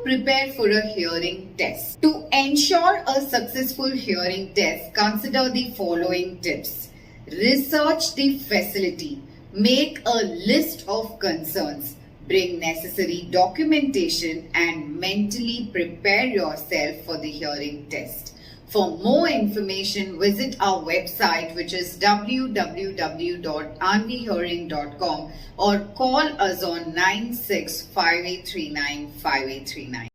prepare for a hearing test? To ensure a successful hearing test, consider the following tips. Research the facility. Make a list of concerns. Bring necessary documentation and mentally prepare yourself for the hearing test. For more information, visit our website, which is www.aanvihearing.com, or call us on 9658395839.